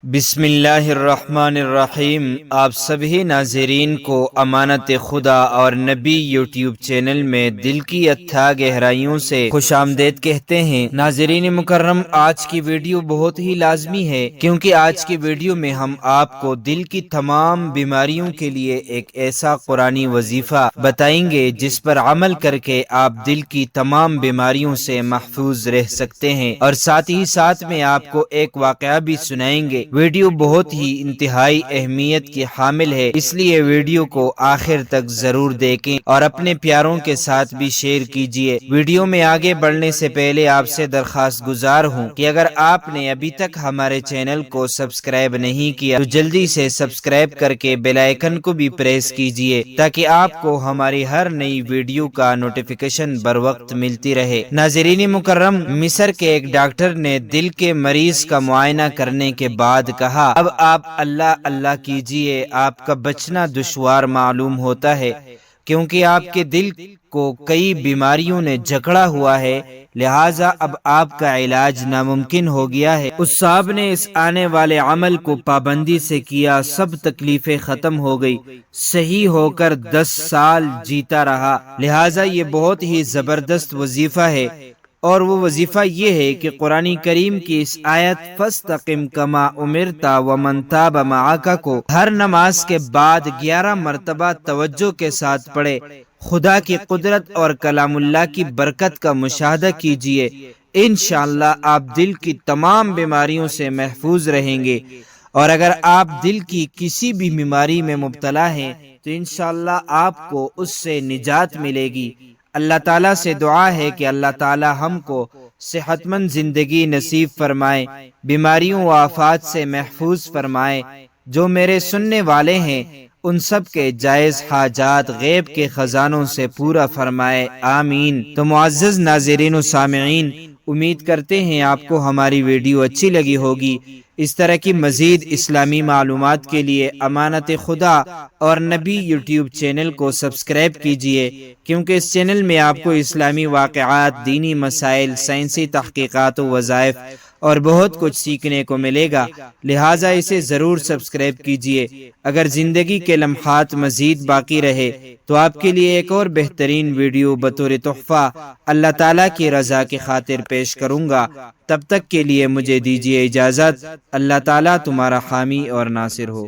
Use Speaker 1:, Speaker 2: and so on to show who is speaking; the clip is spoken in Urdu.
Speaker 1: بسم اللہ الرحمن الرحیم۔ آپ سبھی ناظرین کو امانت خدا اور نبی یوٹیوب چینل میں دل کی اتھا گہرائیوں سے خوش آمدید کہتے ہیں۔ ناظرین مکرم، آج کی ویڈیو بہت ہی لازمی ہے، کیونکہ آج کی ویڈیو میں ہم آپ کو دل کی تمام بیماریوں کے لیے ایک ایسا قرآنی وظیفہ بتائیں گے جس پر عمل کر کے آپ دل کی تمام بیماریوں سے محفوظ رہ سکتے ہیں، اور ساتھ ہی ساتھ میں آپ کو ایک واقعہ بھی سنائیں گے۔ ویڈیو بہت ہی انتہائی اہمیت کی حامل ہے، اس لیے ویڈیو کو آخر تک ضرور دیکھیں اور اپنے پیاروں کے ساتھ بھی شیئر کیجیے۔ ویڈیو میں آگے بڑھنے سے پہلے آپ سے درخواست گزار ہوں کہ اگر آپ نے ابھی تک ہمارے چینل کو سبسکرائب نہیں کیا تو جلدی سے سبسکرائب کر کے بیل آئیکن کو بھی پریس کیجیے، تاکہ آپ کو ہماری ہر نئی ویڈیو کا نوٹیفیکیشن بر وقت ملتی رہے۔ ناظرین مکرم، مصر کے ایک ڈاکٹر نے دل کے مریض کا معائنہ کرنے کے بعد کہا، اب آپ اللہ اللہ کیجئے، آپ کا بچنا دشوار معلوم ہوتا ہے، کیونکہ آپ کے دل کو کئی بیماریوں نے جکڑا ہوا ہے، لہٰذا اب آپ کا علاج ناممکن ہو گیا ہے۔ اس صاحب نے اس آنے والے عمل کو پابندی سے کیا، سب تکلیفیں ختم ہو گئی، صحیح ہو کر 10 سال جیتا رہا۔ لہٰذا یہ بہت ہی زبردست وظیفہ ہے، اور وہ وظیفہ یہ ہے کہ قرآن کریم کی اس آیت فَاسْتَقِمْ كَمَا أُمِرْتَ وَمَنْ تَابَ مَعَكَ کو ہر نماز کے بعد 11 مرتبہ توجہ کے ساتھ پڑھے۔ خدا کی قدرت اور کلام اللہ کی برکت کا مشاہدہ کیجئے، انشاءاللہ آپ دل کی تمام بیماریوں سے محفوظ رہیں گے، اور اگر آپ دل کی کسی بھی بیماری میں مبتلا ہیں تو انشاءاللہ آپ کو اس سے نجات ملے گی۔ اللہ تعالیٰ سے دعا ہے کہ اللہ تعالیٰ ہم کو صحت مند زندگی نصیب فرمائے، بیماریوں و آفات سے محفوظ فرمائے۔ جو میرے سننے والے ہیں ان سب کے جائز حاجات غیب کے خزانوں سے پورا فرمائے، آمین۔ تو معزز ناظرین و سامعین، امید کرتے ہیں آپ کو ہماری ویڈیو اچھی لگی ہوگی۔ اس طرح کی مزید اسلامی معلومات کے لیے امانت خدا اور نبی یوٹیوب چینل کو سبسکرائب کیجئے، کیونکہ اس چینل میں آپ کو اسلامی واقعات، دینی مسائل، سائنسی تحقیقات و وظائف اور بہت کچھ سیکھنے کو ملے گا، لہٰذا اسے ضرور سبسکرائب کیجئے۔ اگر زندگی کے لمحات مزید باقی رہے تو آپ کے لیے ایک اور بہترین ویڈیو بطور تحفہ اللہ تعالیٰ کی رضا کی خاطر پیش کروں گا۔ تب تک کے لیے مجھے دیجیے اجازت۔ اللہ تعالیٰ تمہارا حامی اور ناصر ہو۔